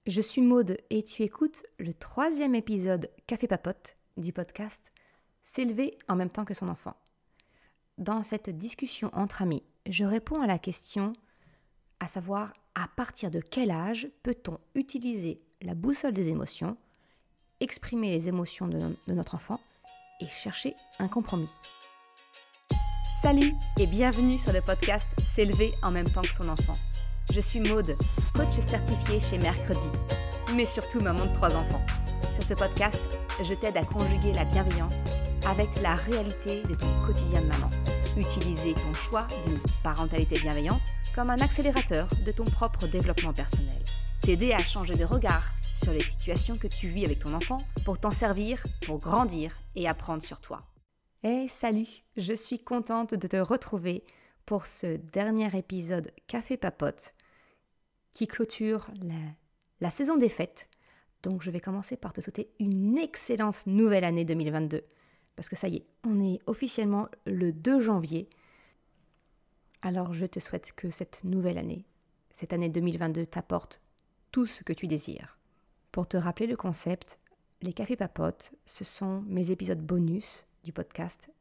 Je suis Maude et tu écoutes le 3e épisode Café Papote du podcast S'élever en même temps que son enfant. Dans cette discussion entre amis, je réponds à la question à savoir à partir de quel âge peut-on utiliser la boussole des émotions, exprimer les émotions de notre enfant et chercher un compromis. Salut et bienvenue sur le podcast S'élever en même temps que son enfant. Je suis Maude, coach certifiée chez Mercredi, mais surtout maman de 3 enfants. Sur ce podcast, je t'aide à conjuguer la bienveillance avec la réalité de ton quotidien de maman. Utiliser ton choix d'une parentalité bienveillante comme un accélérateur de ton propre développement personnel. T'aider à changer de regard sur les situations que tu vis avec ton enfant pour t'en servir, pour grandir et apprendre sur toi. Et salut, je suis contente de te retrouver pour ce dernier épisode Café Papote qui clôture la saison des fêtes. Donc je vais commencer par te souhaiter une excellente nouvelle année 2022. Parce que ça y est, on est officiellement le 2 janvier. Alors je te souhaite que cette nouvelle année, cette année 2022 t'apporte tout ce que tu désires. Pour te rappeler le concept, les Cafés Papotes, ce sont mes épisodes bonus du podcast.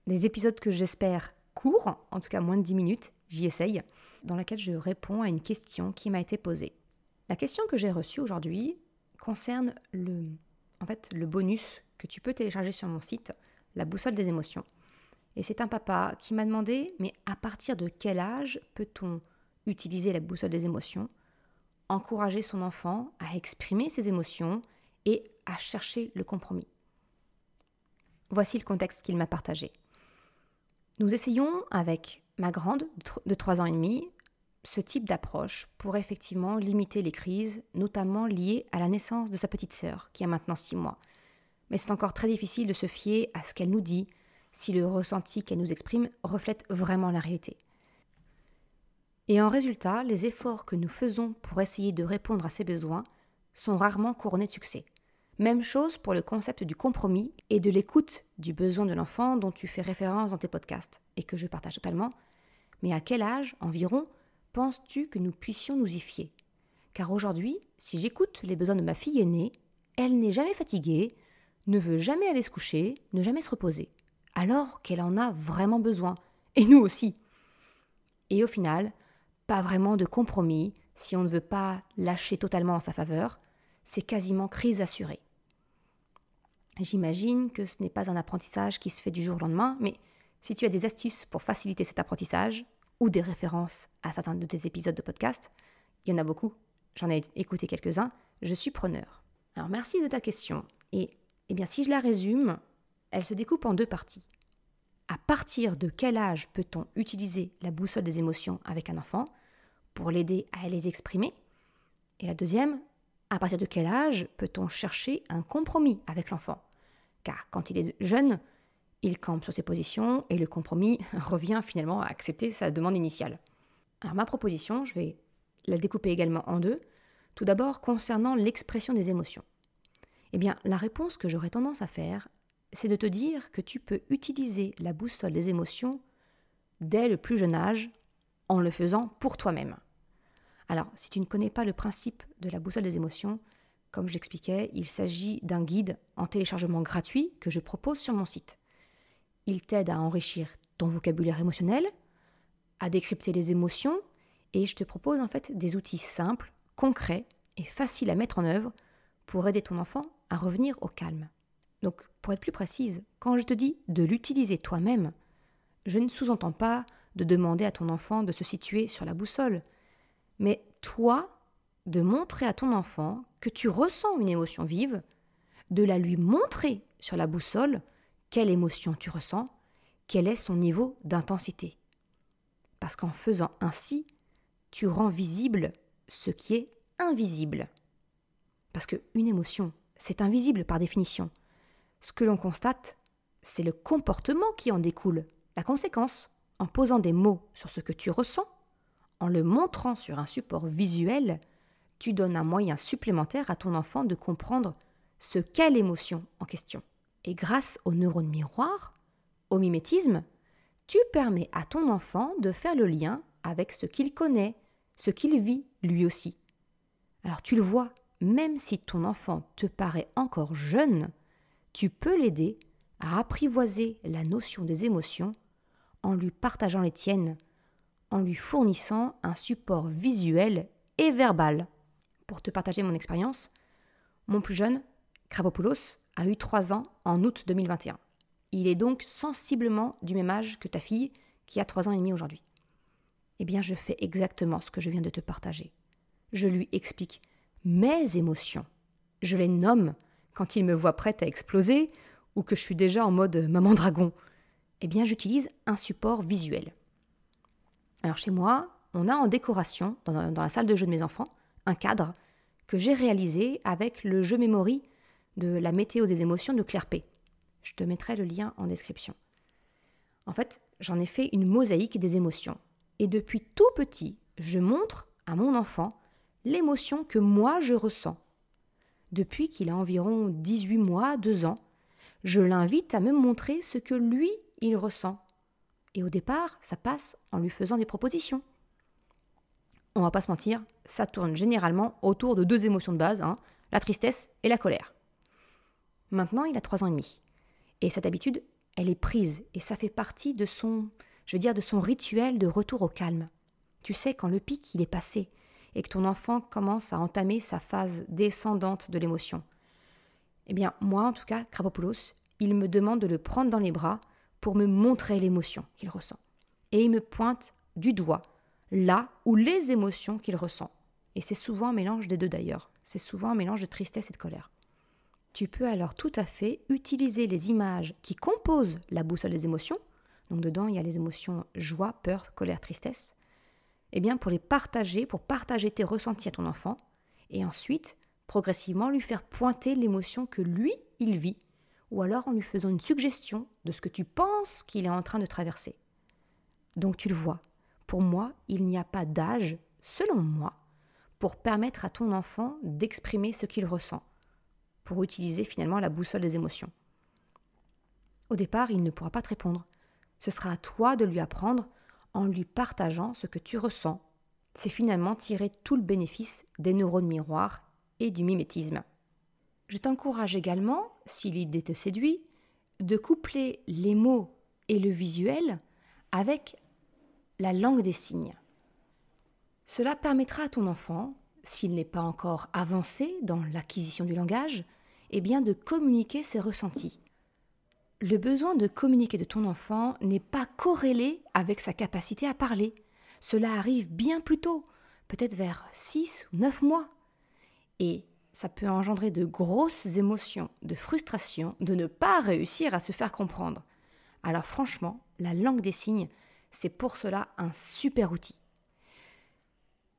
Des épisodes que j'espère courts, en tout cas moins de 10 minutes, j'y essaye, dans laquelle je réponds à une question qui m'a été posée. La question que j'ai reçue aujourd'hui concerne le bonus que tu peux télécharger sur mon site, la boussole des émotions. Et c'est un papa qui m'a demandé, mais à partir de quel âge peut-on utiliser la boussole des émotions, encourager son enfant à exprimer ses émotions et à chercher le compromis. Voici le contexte qu'il m'a partagé. Nous essayons avec ma grande de 3 ans et demi ce type d'approche pour effectivement limiter les crises, notamment liées à la naissance de sa petite sœur, qui a maintenant 6 mois. Mais c'est encore très difficile de se fier à ce qu'elle nous dit, si le ressenti qu'elle nous exprime reflète vraiment la réalité. Et en résultat, les efforts que nous faisons pour essayer de répondre à ses besoins sont rarement couronnés de succès. Même chose pour le concept du compromis et de l'écoute du besoin de l'enfant dont tu fais référence dans tes podcasts et que je partage totalement. Mais à quel âge environ penses-tu que nous puissions nous y fier ? Car aujourd'hui, si j'écoute les besoins de ma fille aînée, elle n'est jamais fatiguée, ne veut jamais aller se coucher, ne jamais se reposer, alors qu'elle en a vraiment besoin, et nous aussi. Et au final, pas vraiment de compromis si on ne veut pas lâcher totalement en sa faveur, c'est quasiment crise assurée. J'imagine que ce n'est pas un apprentissage qui se fait du jour au lendemain, mais si tu as des astuces pour faciliter cet apprentissage, ou des références à certains de tes épisodes de podcast, il y en a beaucoup, j'en ai écouté quelques-uns, je suis preneur. Alors merci de ta question, et bien si je la résume, elle se découpe en 2 parties. À partir de quel âge peut-on utiliser la boussole des émotions avec un enfant pour l'aider à les exprimer ? Et la deuxième, à partir de quel âge peut-on chercher un compromis avec l'enfant ? Car quand il est jeune, il campe sur ses positions et le compromis revient finalement à accepter sa demande initiale. Alors ma proposition, je vais la découper également en 2. Tout d'abord, concernant l'expression des émotions. Eh bien, la réponse que j'aurais tendance à faire, c'est de te dire que tu peux utiliser la boussole des émotions dès le plus jeune âge en le faisant pour toi-même. Alors, si tu ne connais pas le principe de la boussole des émotions, comme je l'expliquais, il s'agit d'un guide en téléchargement gratuit que je propose sur mon site. Il t'aide à enrichir ton vocabulaire émotionnel, à décrypter les émotions, et je te propose en fait des outils simples, concrets et faciles à mettre en œuvre pour aider ton enfant à revenir au calme. Donc, pour être plus précise, quand je te dis de l'utiliser toi-même, je ne sous-entends pas de demander à ton enfant de se situer sur la boussole, mais toi, de montrer à ton enfant que tu ressens une émotion vive, de la lui montrer sur la boussole quelle émotion tu ressens, quel est son niveau d'intensité. Parce qu'en faisant ainsi, tu rends visible ce qui est invisible. Parce qu'une émotion, c'est invisible par définition. Ce que l'on constate, c'est le comportement qui en découle, la conséquence. En posant des mots sur ce que tu ressens, en le montrant sur un support visuel, tu donnes un moyen supplémentaire à ton enfant de comprendre ce qu'est l'émotion en question. Et grâce aux neurones miroirs, au mimétisme, tu permets à ton enfant de faire le lien avec ce qu'il connaît, ce qu'il vit lui aussi. Alors tu le vois, même si ton enfant te paraît encore jeune, tu peux l'aider à apprivoiser la notion des émotions en lui partageant les tiennes, en lui fournissant un support visuel et verbal. Pour te partager mon expérience, mon plus jeune, Krapopoulos, a eu 3 ans en août 2021. Il est donc sensiblement du même âge que ta fille qui a 3 ans et demi aujourd'hui. Eh bien, je fais exactement ce que je viens de te partager. Je lui explique mes émotions. Je les nomme quand il me voit prête à exploser ou que je suis déjà en mode maman dragon. Eh bien, j'utilise un support visuel. Alors chez moi, on a en décoration, dans la salle de jeu de mes enfants, un cadre que j'ai réalisé avec le jeu Memory de la météo des émotions de Claire P. Je te mettrai le lien en description. En fait, j'en ai fait une mosaïque des émotions. Et depuis tout petit, je montre à mon enfant l'émotion que moi je ressens. Depuis qu'il a environ 18 mois, 2 ans, je l'invite à me montrer ce que lui, il ressent. Et au départ, ça passe en lui faisant des propositions. On va pas se mentir, ça tourne généralement autour de 2 émotions de base, la tristesse et la colère. Maintenant, il a 3 ans et demi. Et cette habitude, elle est prise et ça fait partie de son rituel de retour au calme. Tu sais, quand le pic, il est passé et que ton enfant commence à entamer sa phase descendante de l'émotion. Eh bien, moi, en tout cas, Krapopoulos, il me demande de le prendre dans les bras pour me montrer l'émotion qu'il ressent. Et il me pointe du doigt là où les émotions qu'il ressent. Et c'est souvent un mélange des deux d'ailleurs. C'est souvent un mélange de tristesse et de colère. Tu peux alors tout à fait utiliser les images qui composent la boussole des émotions. Donc dedans, il y a les émotions joie, peur, colère, tristesse. Eh bien, pour partager tes ressentis à ton enfant. Et ensuite, progressivement, lui faire pointer l'émotion que lui, il vit. Ou alors en lui faisant une suggestion de ce que tu penses qu'il est en train de traverser. Donc tu le vois. Pour moi, il n'y a pas d'âge, selon moi, pour permettre à ton enfant d'exprimer ce qu'il ressent, pour utiliser finalement la boussole des émotions. Au départ, il ne pourra pas te répondre. Ce sera à toi de lui apprendre en lui partageant ce que tu ressens. C'est finalement tirer tout le bénéfice des neurones miroirs et du mimétisme. Je t'encourage également, si l'idée te séduit, de coupler les mots et le visuel avec la langue des signes. Cela permettra à ton enfant, s'il n'est pas encore avancé dans l'acquisition du langage, eh bien de communiquer ses ressentis. Le besoin de communiquer de ton enfant n'est pas corrélé avec sa capacité à parler. Cela arrive bien plus tôt, peut-être vers 6 ou 9 mois. Et ça peut engendrer de grosses émotions, de frustration, de ne pas réussir à se faire comprendre. Alors franchement, la langue des signes, c'est pour cela un super outil.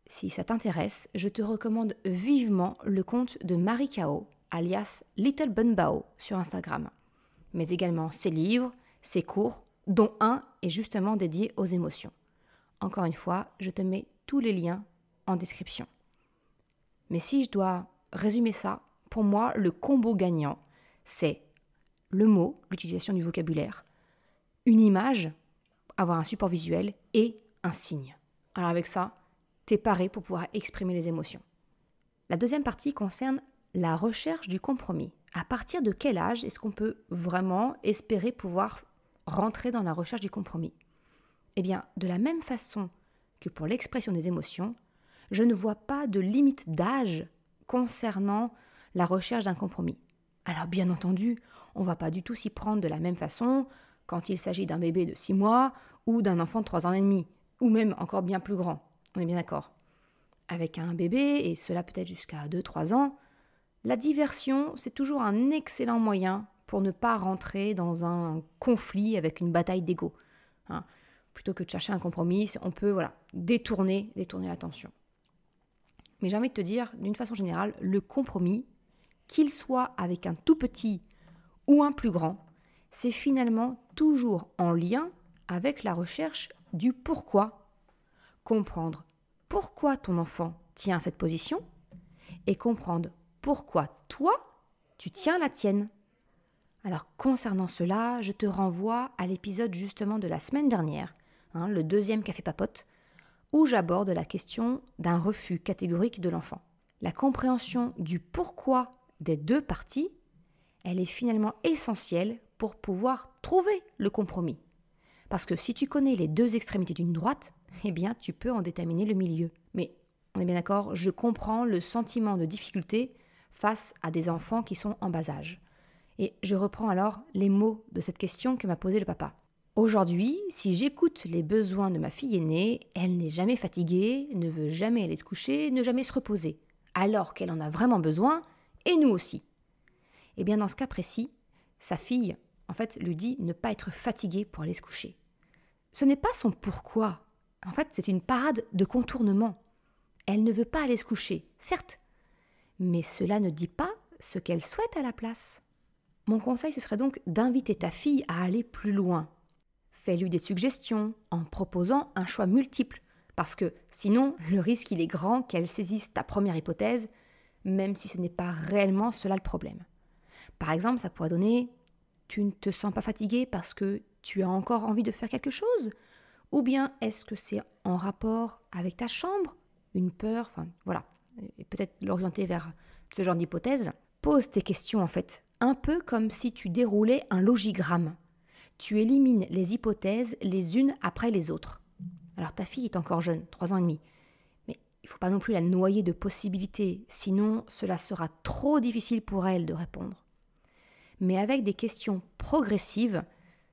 Si ça t'intéresse, je te recommande vivement le compte de Marie Kao, alias Little Bun Bao, sur Instagram. Mais également ses livres, ses cours, dont un est justement dédié aux émotions. Encore une fois, je te mets tous les liens en description. Mais si je dois résumer ça, pour moi, le combo gagnant, c'est le mot, l'utilisation du vocabulaire, une image, avoir un support visuel et un signe. Alors avec ça, t'es paré pour pouvoir exprimer les émotions. La deuxième partie concerne la recherche du compromis. À partir de quel âge est-ce qu'on peut vraiment espérer pouvoir rentrer dans la recherche du compromis ? Eh bien, de la même façon que pour l'expression des émotions, je ne vois pas de limite d'âge concernant la recherche d'un compromis. Alors bien entendu, on ne va pas du tout s'y prendre de la même façon quand il s'agit d'un bébé de 6 mois ou d'un enfant de 3 ans et demi, ou même encore bien plus grand, on est bien d'accord. Avec un bébé, et cela peut-être jusqu'à 2-3 ans, la diversion, c'est toujours un excellent moyen pour ne pas rentrer dans un conflit avec une bataille d'ego. Plutôt que de chercher un compromis, on peut détourner l'attention. Mais j'ai envie de te dire, d'une façon générale, le compromis, qu'il soit avec un tout petit ou un plus grand, c'est finalement toujours en lien avec la recherche du pourquoi. Comprendre pourquoi ton enfant tient à cette position et comprendre pourquoi toi, tu tiens la tienne. Alors concernant cela, je te renvoie à l'épisode justement de la semaine dernière, le 2e Café Papote, où j'aborde la question d'un refus catégorique de l'enfant. La compréhension du pourquoi des deux parties, elle est finalement essentielle pour pouvoir trouver le compromis. Parce que si tu connais les deux extrémités d'une droite, eh bien tu peux en déterminer le milieu. Mais on est bien d'accord, je comprends le sentiment de difficulté face à des enfants qui sont en bas âge. Et je reprends alors les mots de cette question que m'a posée le papa. Aujourd'hui, si j'écoute les besoins de ma fille aînée, elle n'est jamais fatiguée, ne veut jamais aller se coucher, ne jamais se reposer, alors qu'elle en a vraiment besoin, et nous aussi. Et bien dans ce cas précis, sa fille, en fait, lui dit ne pas être fatiguée pour aller se coucher. Ce n'est pas son pourquoi. En fait, c'est une parade de contournement. Elle ne veut pas aller se coucher, certes, mais cela ne dit pas ce qu'elle souhaite à la place. Mon conseil, ce serait donc d'inviter ta fille à aller plus loin. Fais-lui des suggestions en proposant un choix multiple, parce que sinon, le risque il est grand qu'elle saisisse ta première hypothèse, même si ce n'est pas réellement cela le problème. Par exemple, ça pourrait donner « tu ne te sens pas fatigué parce que tu as encore envie de faire quelque chose ?» Ou bien est-ce que c'est en rapport avec ta chambre, une peur, enfin voilà, et peut-être l'orienter vers ce genre d'hypothèse. Pose tes questions en fait, un peu comme si tu déroulais un logigramme. Tu élimines les hypothèses les unes après les autres. Alors ta fille est encore jeune, 3 ans et demi, mais il ne faut pas non plus la noyer de possibilités, sinon cela sera trop difficile pour elle de répondre. Mais avec des questions progressives,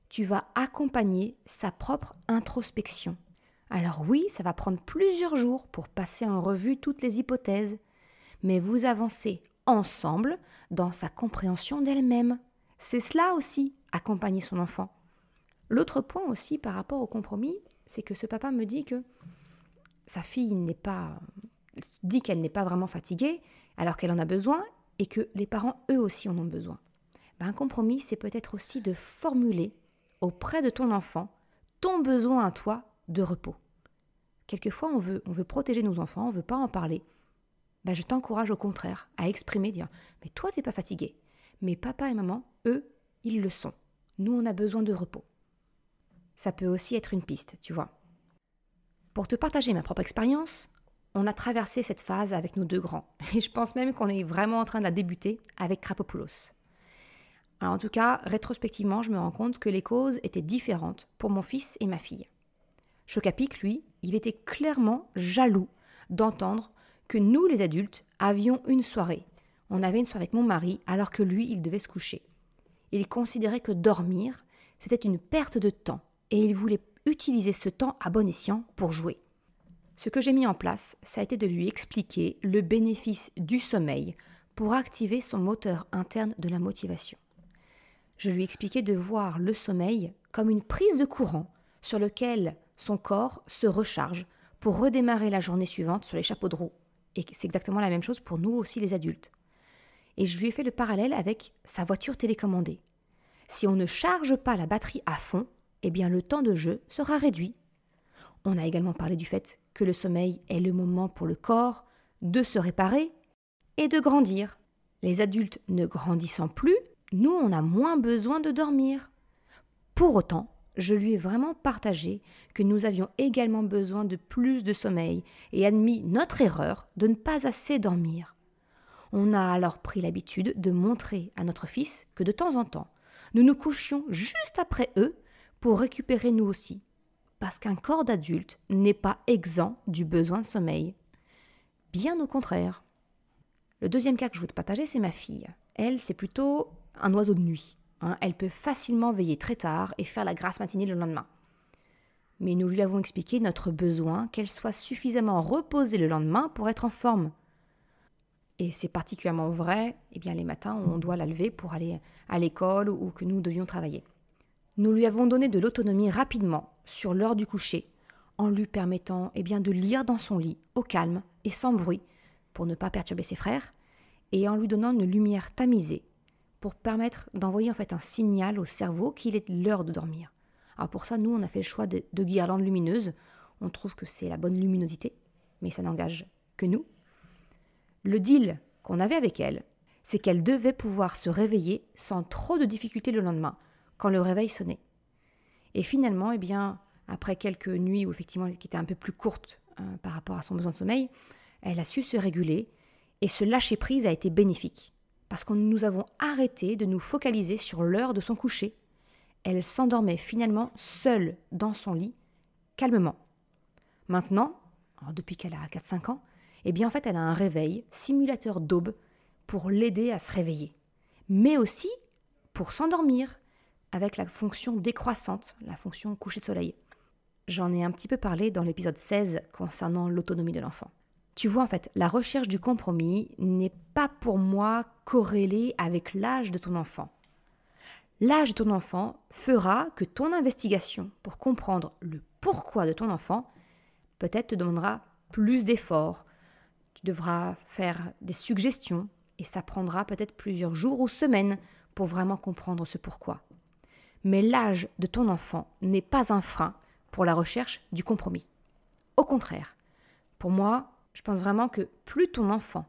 tu vas accompagner sa propre introspection. Alors oui, ça va prendre plusieurs jours pour passer en revue toutes les hypothèses, mais vous avancez ensemble dans sa compréhension d'elle-même. C'est cela aussi, accompagner son enfant. L'autre point aussi par rapport au compromis, c'est que ce papa me dit que sa fille dit qu'elle n'est pas vraiment fatiguée alors qu'elle en a besoin et que les parents eux aussi en ont besoin. Un compromis, c'est peut-être aussi de formuler auprès de ton enfant ton besoin à toi de repos. Quelquefois, on veut protéger nos enfants, on ne veut pas en parler. Je t'encourage au contraire à exprimer, dire « mais toi, tu n'es pas fatigué. Mais papa et maman, eux, ils le sont. Nous, on a besoin de repos. » Ça peut aussi être une piste, tu vois. Pour te partager ma propre expérience, on a traversé cette phase avec nos 2 grands. Et je pense même qu'on est vraiment en train de la débuter avec Krapopoulos. Alors en tout cas, rétrospectivement, je me rends compte que les causes étaient différentes pour mon fils et ma fille. Chocapic, lui, il était clairement jaloux d'entendre que nous, les adultes, avions une soirée. On avait une soirée avec mon mari alors que lui, il devait se coucher. Il considérait que dormir, c'était une perte de temps et il voulait utiliser ce temps à bon escient pour jouer. Ce que j'ai mis en place, ça a été de lui expliquer le bénéfice du sommeil pour activer son moteur interne de la motivation. Je lui expliquais de voir le sommeil comme une prise de courant sur lequel son corps se recharge pour redémarrer la journée suivante sur les chapeaux de roue. Et c'est exactement la même chose pour nous aussi les adultes. Et je lui ai fait le parallèle avec sa voiture télécommandée. Si on ne charge pas la batterie à fond, eh bien le temps de jeu sera réduit. On a également parlé du fait que le sommeil est le moment pour le corps de se réparer et de grandir. Les adultes ne grandissant plus, nous, on a moins besoin de dormir. Pour autant, je lui ai vraiment partagé que nous avions également besoin de plus de sommeil et admis notre erreur de ne pas assez dormir. On a alors pris l'habitude de montrer à notre fils que de temps en temps, nous nous couchions juste après eux pour récupérer nous aussi. Parce qu'un corps d'adulte n'est pas exempt du besoin de sommeil. Bien au contraire. Le deuxième cas que je voulais te partager, c'est ma fille. Elle, c'est plutôt un oiseau de nuit. Elle peut facilement veiller très tard et faire la grasse matinée le lendemain. Mais nous lui avons expliqué notre besoin qu'elle soit suffisamment reposée le lendemain pour être en forme. Et c'est particulièrement vrai les matins où on doit la lever pour aller à l'école ou que nous devions travailler. Nous lui avons donné de l'autonomie rapidement sur l'heure du coucher en lui permettant de lire dans son lit au calme et sans bruit pour ne pas perturber ses frères et en lui donnant une lumière tamisée pour permettre d'envoyer un signal au cerveau qu'il est l'heure de dormir. Alors pour ça, nous, on a fait le choix de guirlandes lumineuses. On trouve que c'est la bonne luminosité, mais ça n'engage que nous. Le deal qu'on avait avec elle, c'est qu'elle devait pouvoir se réveiller sans trop de difficultés le lendemain, quand le réveil sonnait. Et finalement, après quelques nuits où effectivement qui étaient un peu plus courtes par rapport à son besoin de sommeil, elle a su se réguler Et ce lâcher-prise a été bénéfique, parce que nous avons arrêté de nous focaliser sur l'heure de son coucher. Elle s'endormait finalement seule dans son lit, calmement. Maintenant, depuis qu'elle a 4-5 ans, en fait, elle a un réveil, simulateur d'aube, pour l'aider à se réveiller. Mais aussi pour s'endormir, avec la fonction décroissante, la fonction coucher de soleil. J'en ai un petit peu parlé dans l'épisode 16 concernant l'autonomie de l'enfant. Tu vois, en fait, la recherche du compromis n'est pas pour moi corrélée avec l'âge de ton enfant. L'âge de ton enfant fera que ton investigation pour comprendre le pourquoi de ton enfant peut-être te demandera plus d'efforts. Tu devras faire des suggestions et ça prendra peut-être plusieurs jours ou semaines pour vraiment comprendre ce pourquoi. Mais l'âge de ton enfant n'est pas un frein pour la recherche du compromis. Au contraire, pour moi, je pense vraiment que plus ton enfant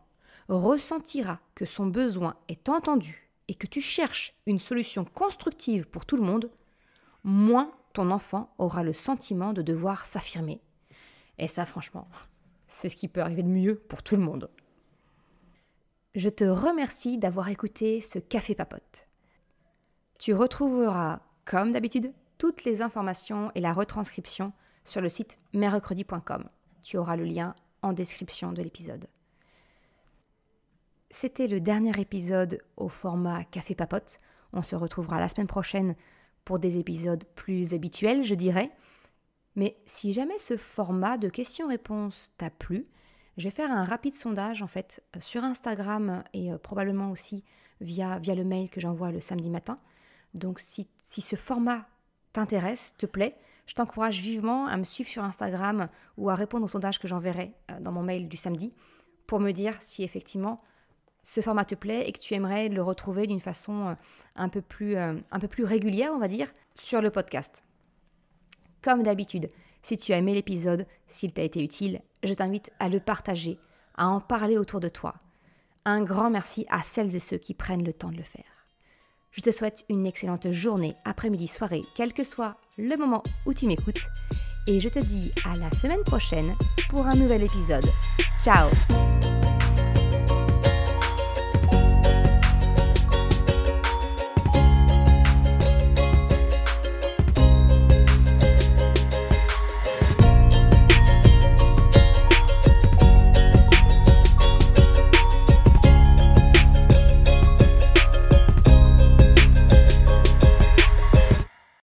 ressentira que son besoin est entendu et que tu cherches une solution constructive pour tout le monde, moins ton enfant aura le sentiment de devoir s'affirmer. Et ça, franchement, c'est ce qui peut arriver de mieux pour tout le monde. Je te remercie d'avoir écouté ce Café Papote. Tu retrouveras, comme d'habitude, toutes les informations et la retranscription sur le site mercredi.com. Tu auras le lien en description de l'épisode. C'était le dernier épisode au format Café Papote. On se retrouvera la semaine prochaine pour des épisodes plus habituels, je dirais. Mais si jamais ce format de questions-réponses t'a plu, je vais faire un rapide sondage en fait sur Instagram et probablement aussi via le mail que j'envoie le samedi matin. Donc si ce format t'intéresse, te plaît, je t'encourage vivement à me suivre sur Instagram ou à répondre au sondage que j'enverrai dans mon mail du samedi pour me dire si effectivement ce format te plaît et que tu aimerais le retrouver d'une façon un peu plus régulière, on va dire, sur le podcast. Comme d'habitude, si tu as aimé l'épisode, s'il t'a été utile, je t'invite à le partager, à en parler autour de toi. Un grand merci à celles et ceux qui prennent le temps de le faire. Je te souhaite une excellente journée, après-midi, soirée, quel que soit le moment où tu m'écoutes. Et je te dis à la semaine prochaine pour un nouvel épisode. Ciao!